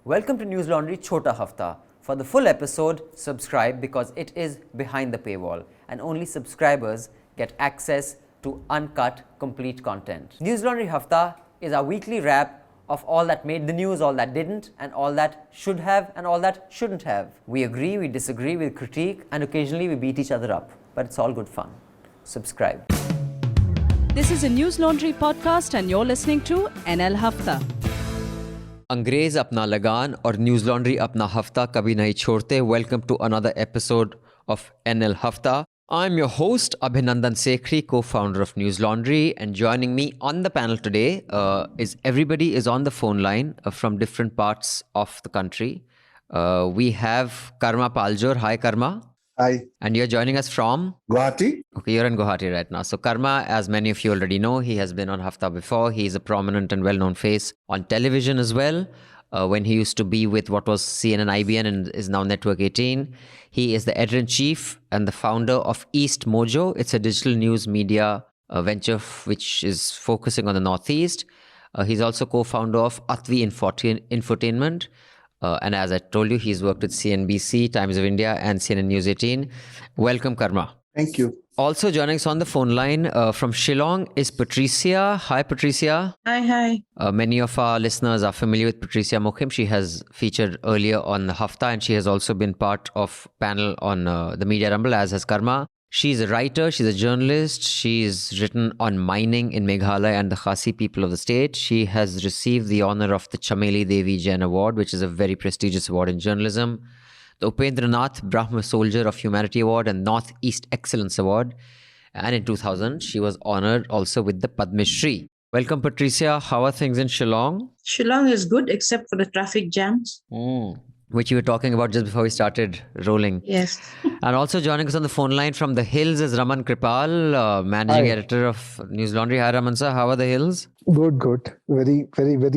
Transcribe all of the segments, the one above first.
Welcome to News Laundry Chhota Hafta. For the full episode, subscribe because it is behind the paywall and only subscribers get access to uncut, complete content. News Laundry Hafta is our weekly wrap of all that made the news, all that didn't, and all that should have and all that shouldn't have. We agree, we disagree, we critique, and occasionally we beat each other up. But it's all good fun. Subscribe. This is a News Laundry podcast and you're listening to NL Hafta. अंग्रेज अपना लगान और news laundry अपना हफ्ता कभी नहीं छोड़ते. Welcome to another episode of NL Hafta. I'm your host Abhinandan Sekhri, co-founder of News Laundry, and joining me on the panel today is everybody is on the phone line from different parts of the country. We have Karma Paljor. Hi Karma. Hi. And you're joining us from? Guwahati. Okay, you're in Guwahati right now. So Karma, as many of you already know, he has been on Hafta before. He's a prominent and well-known face on television as well. When he used to be with what was CNN IBN and is now Network 18. He is the editor-in-chief and the founder of EastMojo. It's a digital news media venture which is focusing on the Northeast. He's also co-founder of Atvi Infotainment. And as I told you, he's worked with CNBC, Times of India, and CNN News 18. Welcome, Karma. Thank you. Also joining us on the phone line from Shillong is Patricia. Hi, Patricia. Hi. Many of our listeners are familiar with Patricia Mukhim. She has featured earlier on the Hafta, and she has also been part of panel on the Media Rumble, as has Karma. She's a writer, she's a journalist, she's written on mining in Meghalaya and the Khasi people of the state. She has received the honor of the Chameli Devi Jain Award, which is a very prestigious award in journalism, the Upendranath Brahma Soldier of Humanity Award and Northeast Excellence Award. And in 2000, she was honored also with the Padma Shri. Welcome, Patricia. How are things in Shillong? Shillong is good except for the traffic jams. Which you were talking about just before we started rolling. Yes. And also joining us on the phone line from the hills is Raman Kirpal, managing editor of News Laundry. Hi Raman sir, how are the hills? Good. Very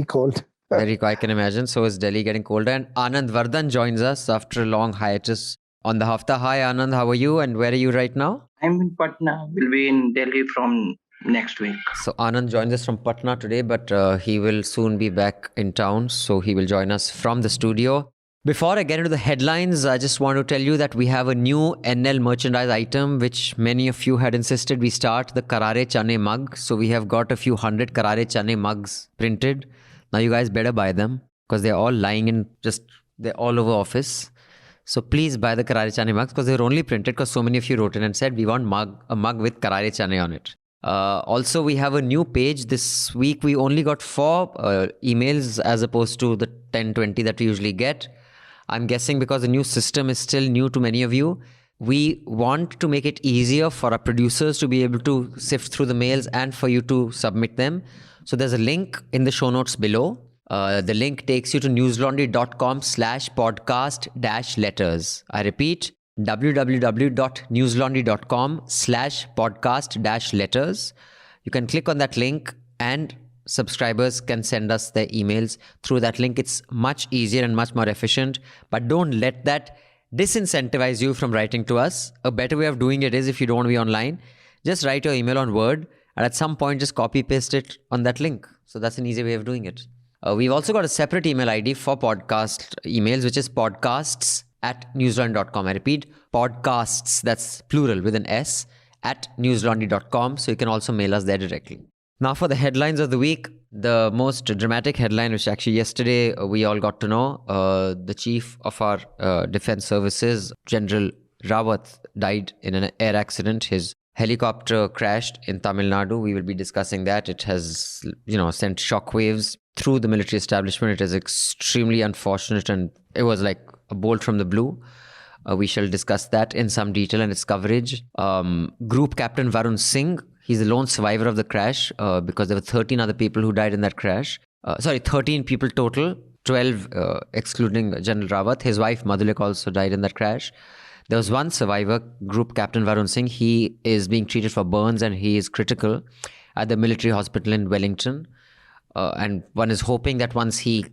cold. Very, I can imagine. So is Delhi getting colder. And Anand Vardhan joins us after a long hiatus on the Hafta. Hi Anand, how are you and where are you right now? I'm in Patna. We'll be in Delhi from next week. So Anand joins us from Patna today, but he will soon be back in town. So he will join us from the studio. Before I get into the headlines, I just want to tell you that we have a new NL merchandise item, which many of you had insisted we start, the Karare Chane mug. So we have got a few hundred Karare Chane mugs printed. Now you guys better buy them because they're all lying in they're all over office. So please buy the Karare Chane mugs because they're only printed because so many of you wrote in and said we want a mug with Karare Chane on it. Also, we have a new page. This week we only got 4 emails as opposed to the 10-20 that we usually get. I'm guessing because the new system is still new to many of you. We want to make it easier for our producers to be able to sift through the mails and for you to submit them. So there's a link in the show notes below. The link takes you to newslaundry.com/podcast-letters. I repeat, www.newslaundry.com/podcast-letters. You can click on that link and subscribers can send us their emails through that link. It's much easier and much more efficient, but don't let that disincentivize you from writing to us. A better way of doing it is if you don't want to be online, just write your email on Word and at some point just copy paste it on that link. So that's an easy way of doing it. We've also got a separate email ID for podcast emails, which is podcasts@newslaundry.com. I repeat, podcasts, that's plural with an S, at newslaundry.com. So you can also mail us there directly. Now for the headlines of the week, the most dramatic headline, which actually yesterday we all got to know, the chief of our defense services, General Rawat, died in an air accident. His helicopter crashed in Tamil Nadu. We will be discussing that. It has, sent shockwaves through the military establishment. It is extremely unfortunate and it was like a bolt from the blue. We shall discuss that in some detail and its coverage. Group Captain Varun Singh, he's the lone survivor of the crash because there were 13 other people who died in that crash. 13 people total, 12 excluding General Rawat. His wife Madhulik also died in that crash. There was one survivor, Group Captain Varun Singh. He is being treated for burns and he is critical at the military hospital in Wellington. And one is hoping that once he,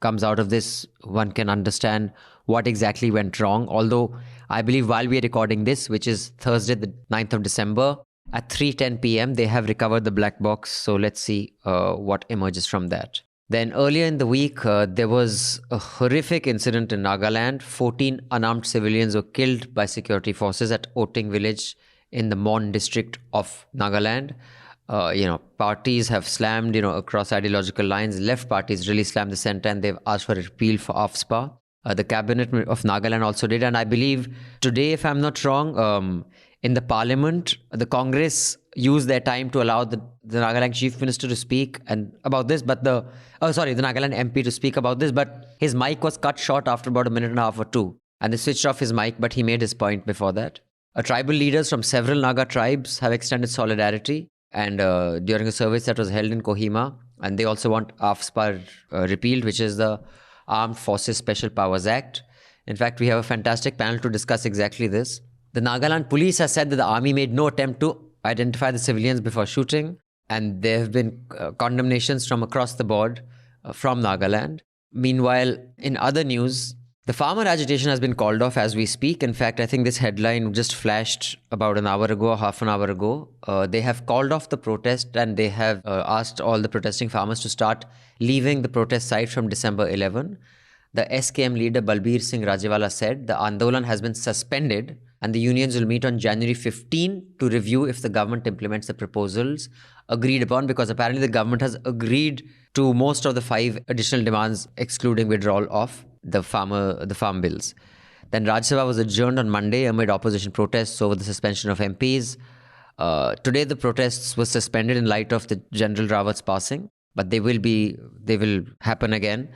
comes out of this, one can understand what exactly went wrong. Although I believe while we are recording this, which is Thursday, the 9th of December, at 3:10 p.m., they have recovered the black box. So let's see what emerges from that. Then earlier in the week, there was a horrific incident in Nagaland. 14 unarmed civilians were killed by security forces at Oting village in the Mon district of Nagaland. Parties have slammed, across ideological lines. Left parties really slammed the center and they've asked for a repeal for AFSPA. The cabinet of Nagaland also did. And I believe today, if I'm not wrong, in the parliament, the Congress used their time to allow the Nagaland chief minister to speak and about this, but the Nagaland MP to speak about this, but his mic was cut short after about a minute and a half or two. And they switched off his mic, but he made his point before that. Tribal leaders from several Naga tribes have extended solidarity and during a service that was held in Kohima, and they also want AFSPA repealed, which is the Armed Forces Special Powers Act. In fact, we have a fantastic panel to discuss exactly this. The Nagaland police has said that the army made no attempt to identify the civilians before shooting, and there have been condemnations from across the board from Nagaland. Meanwhile, in other news, the farmer agitation has been called off as we speak. In fact, I think this headline just flashed about an hour ago or half an hour ago. They have called off the protest and they have asked all the protesting farmers to start leaving the protest site from December 11. The SKM leader Balbir Singh Rajewala said the Andolan has been suspended and the unions will meet on January 15 to review if the government implements the proposals agreed upon, because apparently the government has agreed to most of the 5 additional demands, excluding withdrawal of the farm bills. Then Rajya Sabha was adjourned on Monday amid opposition protests over the suspension of MPs. Today the protests were suspended in light of the General Rawat's passing, but they will happen again.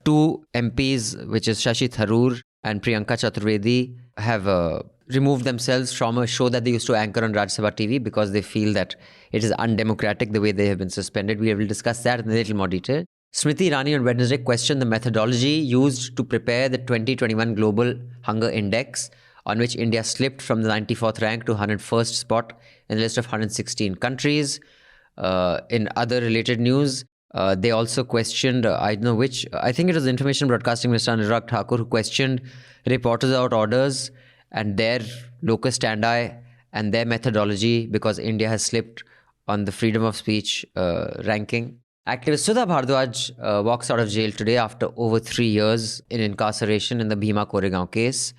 2 MPs, which is Shashi Tharoor and Priyanka Chaturvedi, have removed themselves from a show that they used to anchor on Rajya Sabha TV because they feel that it is undemocratic the way they have been suspended. We will discuss that in a little more detail. Smriti Irani on Wednesday questioned the methodology used to prepare the 2021 Global Hunger Index, on which India slipped from the 94th rank to 101st spot in the list of 116 countries. In other related news, they also questioned, I think it was Information Broadcasting Minister Anurag Thakur who questioned reporters about orders and their locus standi and their methodology because India has slipped on the freedom of speech ranking. Activist Sudha Bhardwaj walks out of jail today after over 3 years in incarceration in the Bhima Koregaon case.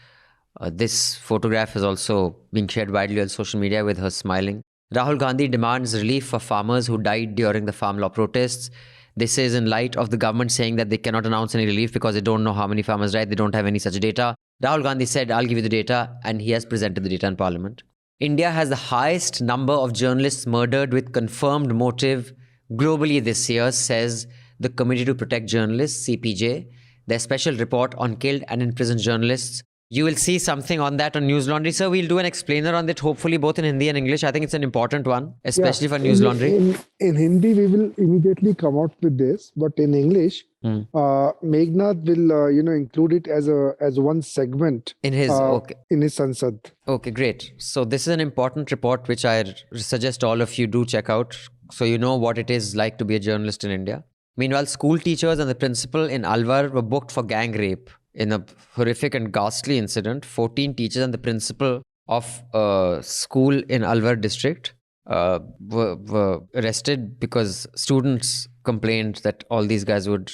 This photograph is also being shared widely on social media with her smiling. Rahul Gandhi demands relief for farmers who died during the farm law protests. This is in light of the government saying that they cannot announce any relief because they don't know how many farmers died. They don't have any such data. Rahul Gandhi said, I'll give you the data, and he has presented the data in parliament. India has the highest number of journalists murdered with confirmed motive globally this year, says the Committee to Protect Journalists, CPJ. Their special report on killed and imprisoned journalists. You will see something on that on News Laundry. So we'll do an explainer on that, hopefully both in Hindi and English. I think it's an important one, especially for News Laundry. In Hindi, we will immediately come out with this, but in English, Meghnad will include it as one segment in his Sansad. Okay, great. So this is an important report which I suggest all of you do check out, so you know what it is like to be a journalist in India. Meanwhile, school teachers and the principal in Alwar were booked for gang rape in a horrific and ghastly incident. 14 teachers and the principal of a school in Alwar district were arrested because students complained that all these guys would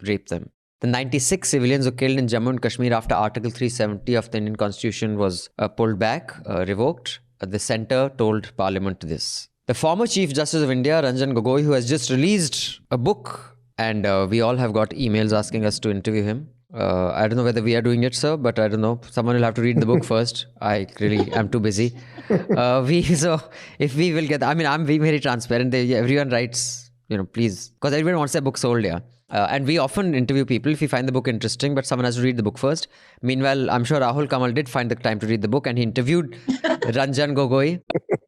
rape them. The 96 civilians were killed in Jammu and Kashmir after Article 370 of the Indian Constitution was pulled back, revoked. The centre told Parliament this. The former Chief Justice of India, Ranjan Gogoi, who has just released a book, and we all have got emails asking us to interview him. I don't know whether we are doing it, sir, but I don't know. Someone will have to read the book first. I really am too busy. If we will get, I'm being very transparent. Everyone writes, please, because everyone wants their book sold, yeah. And we often interview people if we find the book interesting, but someone has to read the book first. Meanwhile, I'm sure Rahul Kamal did find the time to read the book, and he interviewed Ranjan Gogoi.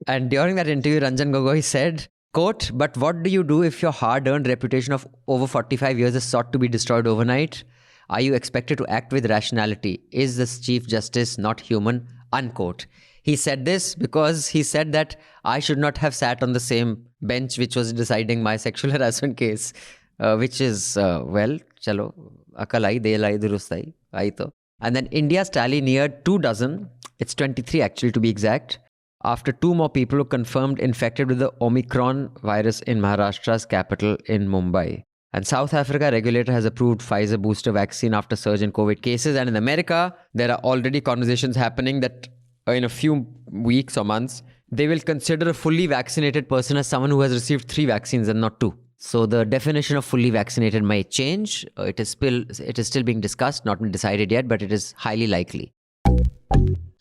And during that interview, Ranjan Gogoi said, quote, "But what do you do if your hard-earned reputation of over 45 years is sought to be destroyed overnight? Are you expected to act with rationality? Is the Chief Justice not human?" Unquote. He said this because he said that I should not have sat on the same bench which was deciding my sexual harassment case, which is, chalo, akal aayi, del aayi, durust aayi, aayi to. And then India's tally neared 24, it's 23 actually to be exact, after 2 more people were confirmed infected with the Omicron virus in Maharashtra's capital in Mumbai. And South Africa regulator has approved Pfizer booster vaccine after surge in COVID cases. And in America, there are already conversations happening that in a few weeks or months, they will consider a fully vaccinated person as someone who has received 3 vaccines and not 2. So the definition of fully vaccinated might change. It is still being discussed, not been decided yet, but it is highly likely.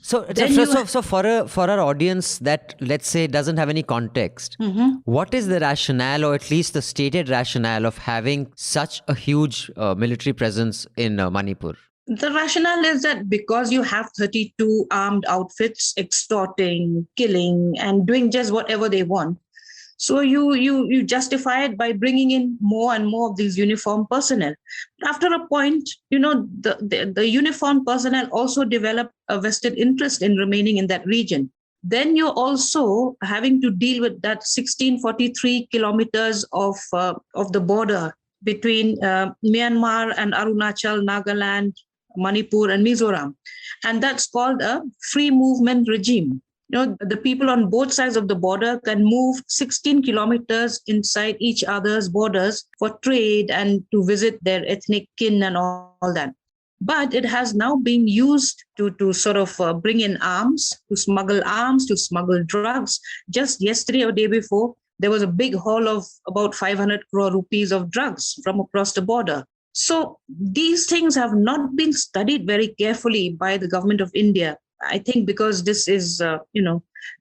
So for our audience that, let's say, doesn't have any context, what is the rationale, or at least the stated rationale, of having such a huge military presence in Manipur? The rationale is that because you have 32 armed outfits extorting, killing, and doing just whatever they want, so you justify it by bringing in more and more of these uniformed personnel. After a point, the uniformed personnel also develop a vested interest in remaining in that region. Then you're also having to deal with that 1643 kilometers of the border between Myanmar and Arunachal, Nagaland, Manipur, and Mizoram. And that's called a free movement regime. The people on both sides of the border can move 16 kilometers inside each other's borders for trade and to visit their ethnic kin and all that. But it has now been used to sort of bring in arms, to smuggle drugs. Just yesterday or day before, there was a big haul of about 500 crore rupees of drugs from across the border. So these things have not been studied very carefully by the government of India. I think because this is,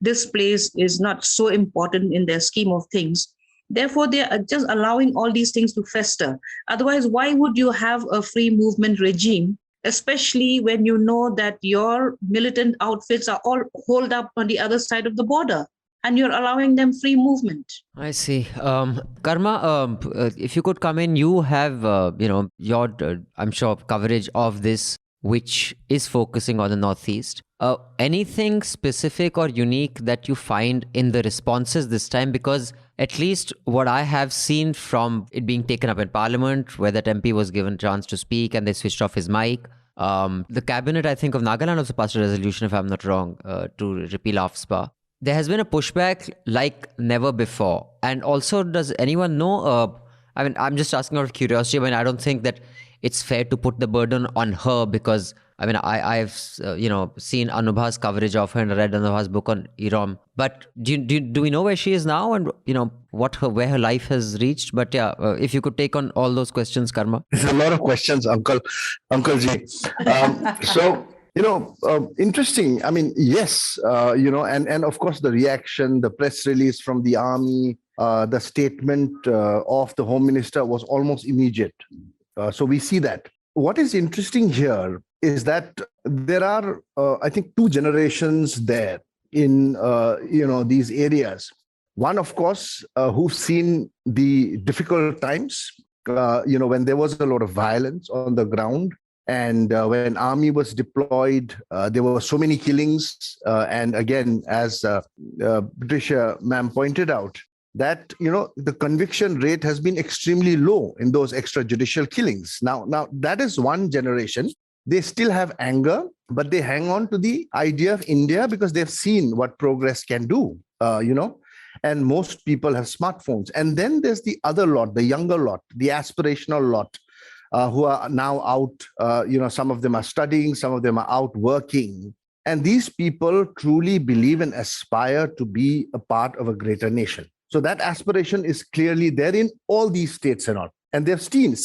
this place is not so important in their scheme of things. Therefore, they are just allowing all these things to fester. Otherwise, why would you have a free movement regime, especially when you know that your militant outfits are all holed up on the other side of the border and you're allowing them free movement? I see. Karma, if you could come in, you have, your, I'm sure, coverage of this, which is focusing on the Northeast. Anything specific or unique that you find in the responses this time? Because at least what I have seen from it being taken up in Parliament, where that MP was given a chance to speak and they switched off his mic. The cabinet, I think, of Nagaland also passed a resolution, if I'm not wrong, to repeal AFSPA. There has been a pushback like never before. And also, does anyone know? I'm just asking out of curiosity. I don't think that it's fair to put the burden on her, because I've seen Anubha's coverage of her and read Anubha's book on Iram. But do we know where she is now and where her life has reached? But yeah, if you could take on all those questions, Karma. There's a lot of questions, Uncle Ji. Interesting. Yes, and of course the reaction, the press release from the army, the statement of the Home Minister was almost immediate. So we see that. What is interesting here is that there are, I think, 2 generations there in, these areas. One, of course, who've seen the difficult times, when there was a lot of violence on the ground. And when army was deployed, there were so many killings. And again, as Patricia ma'am pointed out, that the conviction rate has been extremely low in those extrajudicial killings. Now that is one generation. They still have anger, but they hang on to the idea of India because they've seen what progress can do, and most people have smartphones. And then there's the other lot, the younger lot, the aspirational lot, who are now out, some of them are studying, some of them are out working. And these people truly believe and aspire to be a part of a greater nation. So that aspiration is clearly there in all these states and all. And they've seen,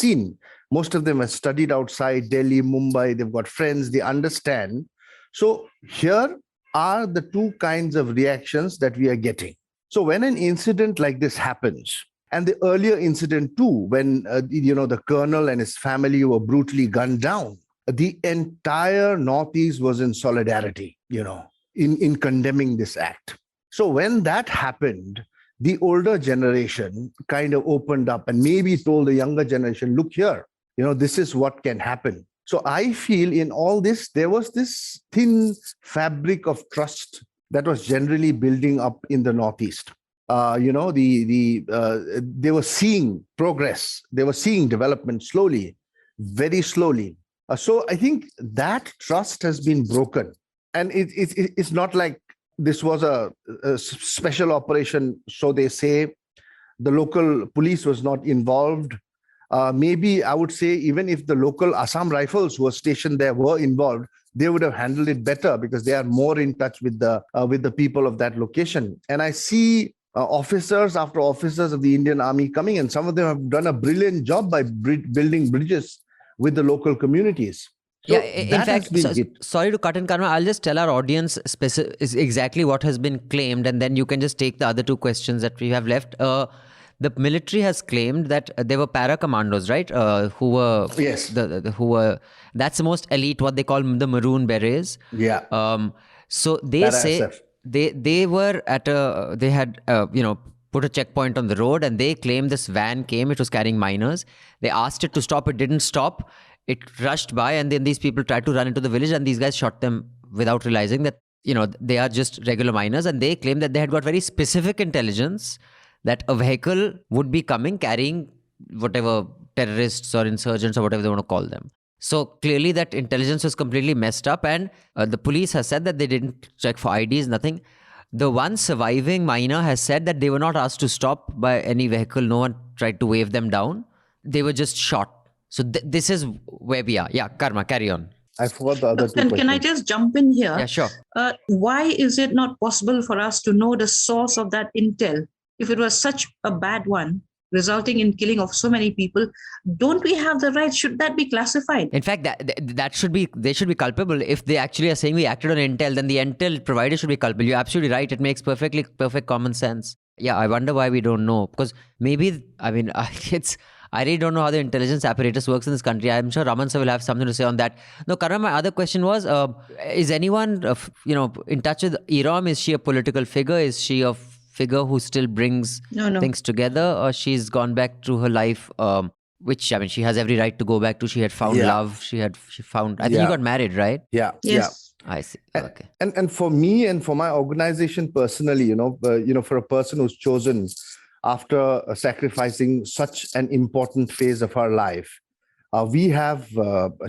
most of them have studied outside Delhi, Mumbai, they've got friends, they understand. So here are the 2 kinds of reactions that we are getting. So when an incident like this happens, and the earlier incident too, when, the colonel and his family were brutally gunned down, the entire Northeast was in solidarity, in condemning this act. So when that happened, the older generation kind of opened up and maybe told the younger generation, look here, this is what can happen. So I feel in all this, there was this thin fabric of trust that was generally building up in the Northeast. They were seeing progress. They were seeing development slowly, very slowly. So I think that trust has been broken. And it's not like this was a special operation, so they say. The local police was not involved. maybe I would say even if the local Assam Rifles who were stationed there were involved, they would have handled it better because they are more in touch with the people of that location. And I see officers after officers of the Indian Army coming, and some of them have done a brilliant job by building bridges with the local communities. So in fact, sorry to cut in, Karma. I'll just tell our audience exactly what has been claimed, and then you can just take the other two questions that we have left. The military has claimed that there were para commandos, right? Who were who were that's the most elite, what they call the maroon berets. Yeah. So they para say SF. They were at they had put a checkpoint on the road, and they claim this van came. It was carrying miners. They asked it to stop. It didn't stop. It rushed by, and then these people tried to run into the village, and these guys shot them without realizing that, they are just regular miners. And they claim that they had got very specific intelligence that a vehicle would be coming carrying whatever terrorists or insurgents or whatever they want to call them. So clearly that intelligence was completely messed up, and the police has said that they didn't check for IDs, nothing. The one surviving miner has said that they were not asked to stop by any vehicle. No one tried to wave them down. They were just shot. So this is where we are. Yeah, Karma, carry on. I forgot the other two questions. Can I just jump in here? Yeah, sure. Why is it not possible for us to know the source of that intel? If it was such a bad one, resulting in killing of so many people, don't we have the right? Should that be classified? In fact, they should be culpable. If they actually are saying we acted on intel, then the intel provider should be culpable. You're absolutely right. It makes perfect common sense. Yeah, I wonder why we don't know. Because maybe, I really don't know how the intelligence apparatus works in this country. I'm sure Raman sir will have something to say on that. No, Karma, my other question was, is anyone, in touch with Iram? Is she a political figure? Is she a figure who still brings things together? Or she's gone back to her life, which, she has every right to go back to. She had found love. She found, I think you got married, right? Yeah. Yes. Yeah. I see. Okay. And for me and for my organization personally, for a person who's chosen after sacrificing such an important phase of her life, we have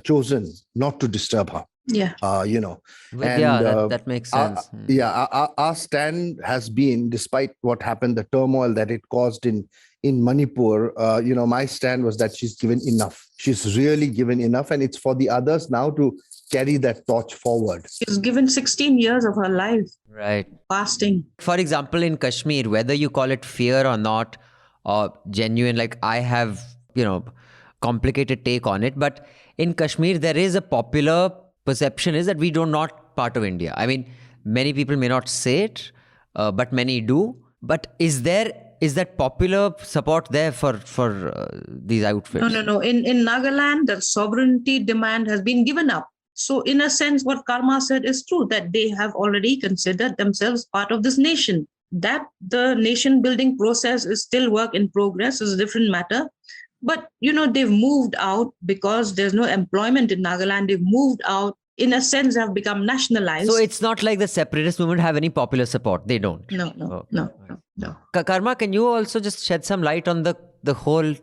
chosen not to disturb her. Yeah. That makes sense. Our stand has been, despite what happened, the turmoil that it caused in Manipur, my stand was that she's given enough. She's really given enough, and it's for the others now to carry that torch forward. She's given 16 years of her life. Right. Fasting. For example, in Kashmir, whether you call it fear or not, or genuine, like I have, complicated take on it. But in Kashmir, there is a popular perception is that we are not part of India. Many people may not say it, but many do. But is that popular support there for these outfits? No. In Nagaland, the sovereignty demand has been given up. So in a sense, what Karma said is true, that they have already considered themselves part of this nation. That the nation building process is still work in progress is a different matter. But, they've moved out because there's no employment in Nagaland. They've moved out. In a sense, have become nationalized. So it's not like the separatist movement have any popular support. They don't. No. Karma, can you also just shed some light on the whole,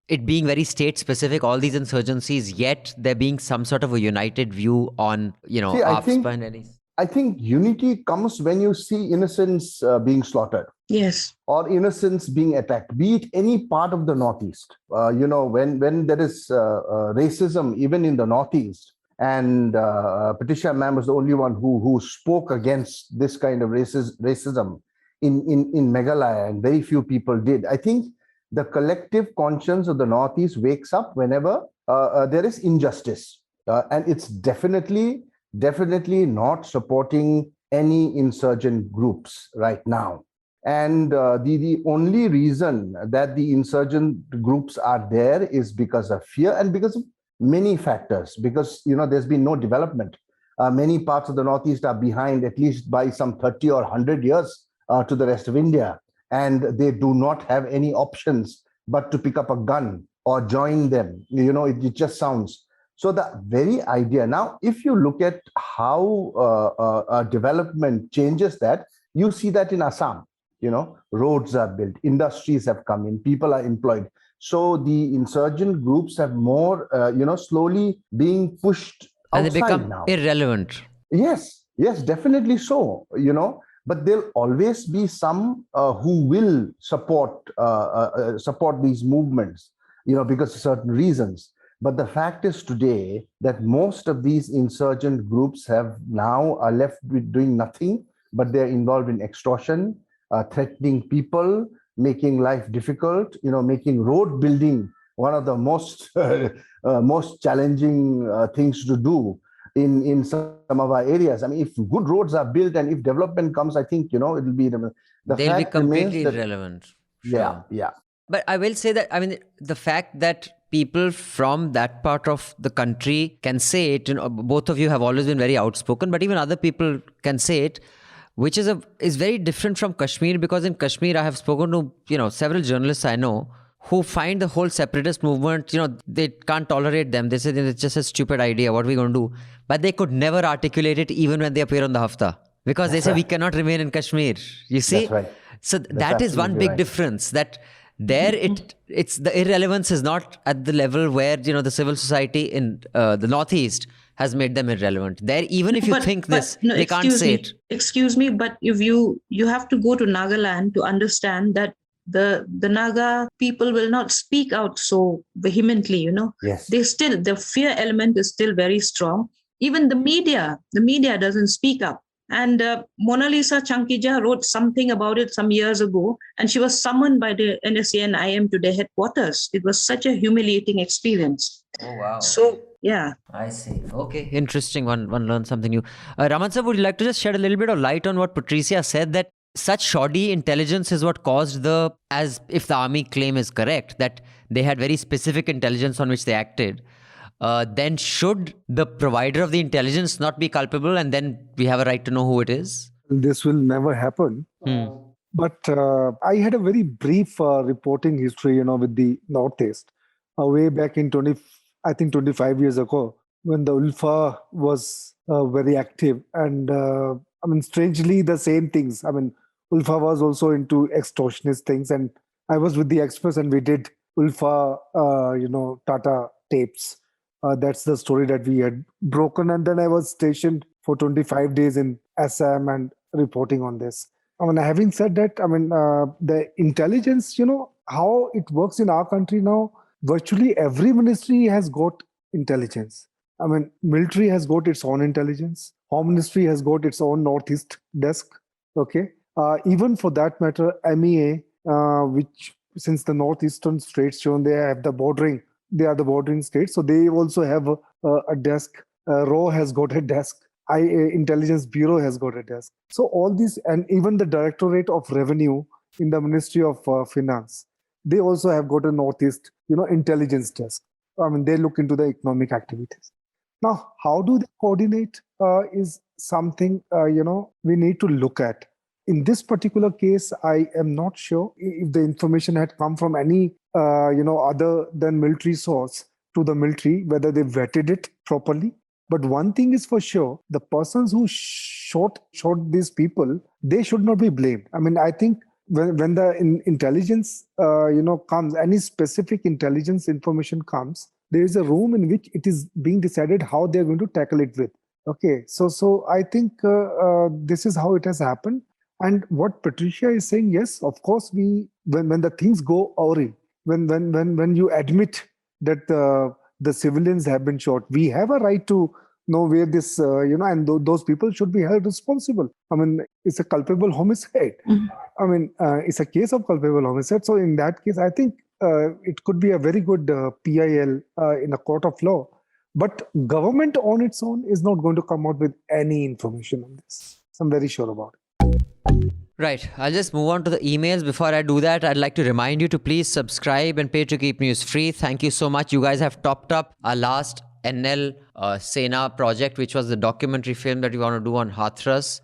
it being very state specific, all these insurgencies, yet there being some sort of a united view on, AFSPA and any... I think unity comes when you see innocents being slaughtered. Yes. Or innocents being attacked, be it any part of the Northeast. When there is racism, even in the Northeast, and Patricia ma'am was the only one who spoke against this kind of racism in Meghalaya, and very few people did. I think the collective conscience of the Northeast wakes up whenever there is injustice. And it's definitely not supporting any insurgent groups right now. And the only reason that the insurgent groups are there is because of fear and because of many factors, because, there's been no development. Many parts of the Northeast are behind at least by some 30 or 100 years to the rest of India. And they do not have any options but to pick up a gun or join them. It just sounds. So the very idea. Now, if you look at how development changes that, you see that in Assam. Roads are built, industries have come in, people are employed. So the insurgent groups have more, slowly being pushed outside now. And they become irrelevant. Yes, definitely so, But there'll always be some who will support these movements. because of certain reasons. But the fact is today that most of these insurgent groups are left with doing nothing, but they're involved in extortion, threatening people, making life difficult, making road building one of the most most challenging things to do in some of our areas. I mean, if good roads are built and if development comes, I think, it'll be the They'll be fact remains completely that, irrelevant. yeah. But I will say that, I mean, the fact that people from that part of the country can say it, both of you have always been very outspoken, but even other people can say it, which is very different from Kashmir, because in Kashmir I have spoken to, several journalists I know who find the whole separatist movement, they can't tolerate them. They say it's just a stupid idea. What are we going to do? But they could never articulate it even when they appear on the Hafta, because they say we cannot remain in Kashmir. You see? That's right. So that is one big difference, that there it's the irrelevance is not at the level where, the civil society in the Northeast has made them irrelevant. There, even if you think this, they can't say it. Excuse me, but if you have to go to Nagaland to understand that the Naga people will not speak out so vehemently, Yes. The fear element is still very strong. Even the media doesn't speak up. And Mona Lisa Chankija wrote something about it some years ago, and she was summoned by the NSA and IM to their headquarters. It was such a humiliating experience. Oh, wow. So, yeah. I see. Okay. Interesting. One learned something new. Raman sir, would you like to just shed a little bit of light on what Patricia said, that such shoddy intelligence is what caused as if the army claim is correct, that they had very specific intelligence on which they acted. Then should the provider of the intelligence not be culpable, and then we have a right to know who it is? This will never happen. But I had a very brief reporting history, with the Northeast, way back in 25 years ago, when the ULFA was very active. And strangely, the same things. ULFA was also into extortionist things, and I was with the Express, and we did ULFA, Tata tapes. That's the story that we had broken. And then I was stationed for 25 days in Assam and reporting on this. Having said that, the intelligence, how it works in our country now, virtually every ministry has got intelligence. Military has got its own intelligence. Home Ministry has got its own Northeast desk. Okay. Even for that matter, MEA, which since the Northeastern states, they have the bordering. They are the bordering states, so they also have a desk. RAW has got a desk. Intelligence Bureau has got a desk. So all these, and even the Directorate of Revenue in the Ministry of Finance, they also have got a Northeast, intelligence desk. They look into the economic activities. Now, how do they coordinate is something, we need to look at. In this particular case, I am not sure if the information had come from any, other than military source to the military, whether they vetted it properly. But one thing is for sure, the persons who shot these people, they should not be blamed. I think when the intelligence, comes, any specific intelligence information comes, there is a room in which it is being decided how they're going to tackle it with. Okay, so I think this is how it has happened. And what Patricia is saying, yes, of course, when the things go awry, when you admit that the civilians have been shot, we have a right to know where this, and those people should be held responsible. It's a culpable homicide. It's a case of culpable homicide. So in that case, I think it could be a very good PIL in a court of law. But government on its own is not going to come out with any information on this. I'm very sure about it. Right. I'll just move on to the emails. Before I do that, I'd like to remind you to please subscribe and pay to keep news free. Thank you so much. You guys have topped up our last NL Sena project, which was the documentary film that we want to do on Hathras.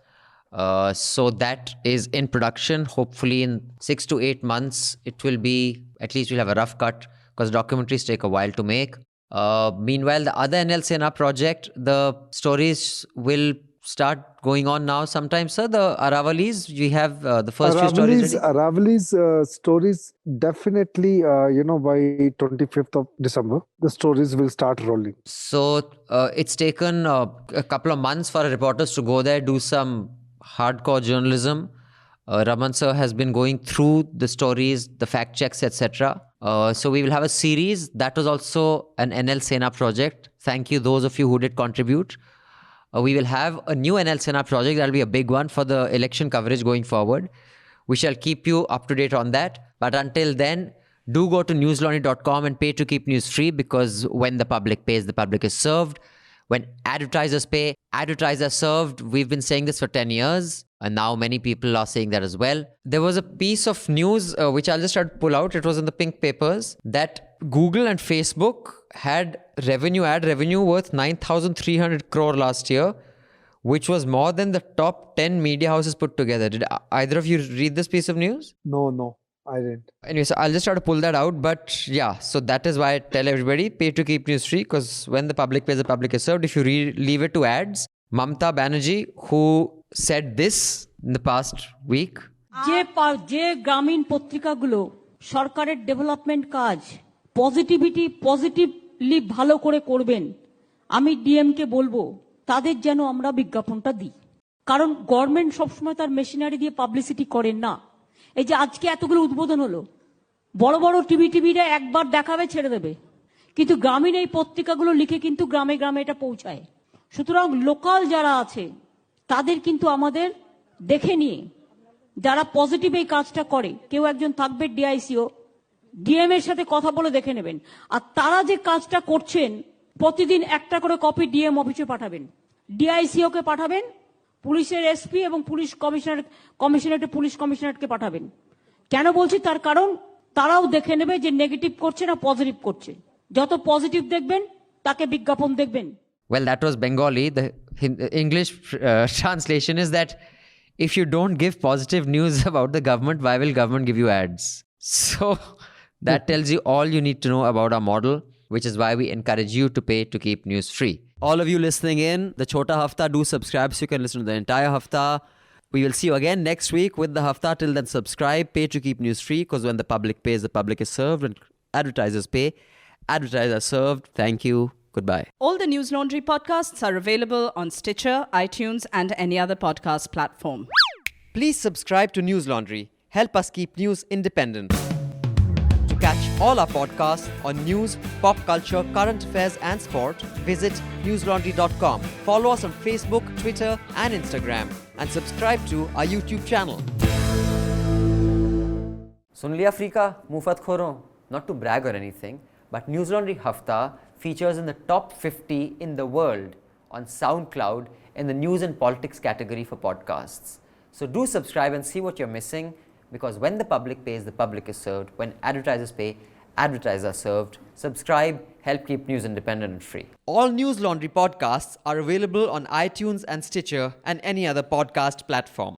So that is in production. Hopefully in 6 to 8 months, it will be, at least we'll have a rough cut, because documentaries take a while to make. Meanwhile, the other NL Sena project, the stories will start going on now sometime, sir. The Aravalis, we have the first few stories ready? Aravalis stories definitely, by 25th of December, the stories will start rolling. So it's taken a couple of months for reporters to go there, do some hardcore journalism. Raman sir has been going through the stories, the fact checks, etc. So we will have a series. That was also an NL Sena project. Thank you, those of you who did contribute. We will have a new NL Sena project. That will be a big one for the election coverage going forward. We shall keep you up to date on that. But until then, do go to newslaundry.com and pay to keep news free, because when the public pays, the public is served. When advertisers pay, advertisers are served. We've been saying this for 10 years. And now many people are saying that as well. There was a piece of news which I'll just try to pull out. It was in the pink papers that Google and Facebook had ad revenue worth 9,300 crore last year, which was more than the top 10 media houses put together. Did either of you read this piece of news? No, I didn't. Anyway, so I'll just try to pull that out. But yeah, so that is why I tell everybody, pay to keep news free, because when the public pays, the public is served. If you leave it to ads, Mamata Banerjee, who said this in the past week. যে গ্রামীণ পত্রিকাগুলো সরকারের development কাজ positively ভালো করে করবেন, আমি ডিএমকে বলবো তাদের যেন আমরা বিজ্ঞাপনটা দিই। কারণ গভর্নমেন্ট সবসময় তার মেশিনারি দিয়ে পাবলিসিটি করেন না। এই যে আজকে এতগুলো উদ্বোধন হলো, বড় বড় টিভিরা একবার দেখাবে ছেড়ে দেবে, কিন্তু গ্রামীণ এই পত্রিকাগুলো লিখে কিন্তু গ্রামে গ্রামে এটা পৌঁছায়। সুতরাং লোকাল যারা আছে তাদের কিন্তু আমাদের দেখে নিয়ে যারা পজিটিভ এই কাজটা করে, কেউ একজন থাকবে ডিআইসিও, ডিএম এর সাথে কথা বলে দেখে নেবেন। আর তারা যে কাজটা করছেন, প্রতিদিন একটা করে কপি ডিএম অফিসে পাঠাবেন, ডিআইসিও কে পাঠাবেন, পুলিশের এসপি এবং পুলিশ কমিশনারেট পুলিশ কমিশনারেটকে পাঠাবেন। কেন বলছি? তার কারণ তারাও দেখে নেবে যে নেগেটিভ করছে না পজিটিভ করছে। যত পজিটিভ দেখবেন তাকে বিজ্ঞাপন দেখবেন। Well, that was Bengali. The English translation is that if you don't give positive news about the government, why will government give you ads? So that tells you all you need to know about our model, which is why we encourage you to pay to keep news free. All of you listening in, the Chhota Hafta, do subscribe so you can listen to the entire Hafta. We will see you again next week with the Hafta. Till then, subscribe, pay to keep news free, because when the public pays, the public is served. When advertisers pay, advertisers are served. Thank you. Goodbye. All the News Laundry podcasts are available on Stitcher, iTunes, and any other podcast platform. Please subscribe to News Laundry. Help us keep news independent. To catch all our podcasts on news, pop culture, current affairs, and sport, visit newslaundry.com. Follow us on Facebook, Twitter, and Instagram, and subscribe to our YouTube channel. Sun liya Afrika, mufat khoro. Not to brag or anything, but News Laundry Hafta features in the top 50 in the world on SoundCloud in the news and politics category for podcasts. So do subscribe and see what you're missing, because when the public pays, the public is served. When advertisers pay, advertisers are served. Subscribe, help keep news independent and free. All News Laundry podcasts are available on iTunes and Stitcher and any other podcast platform.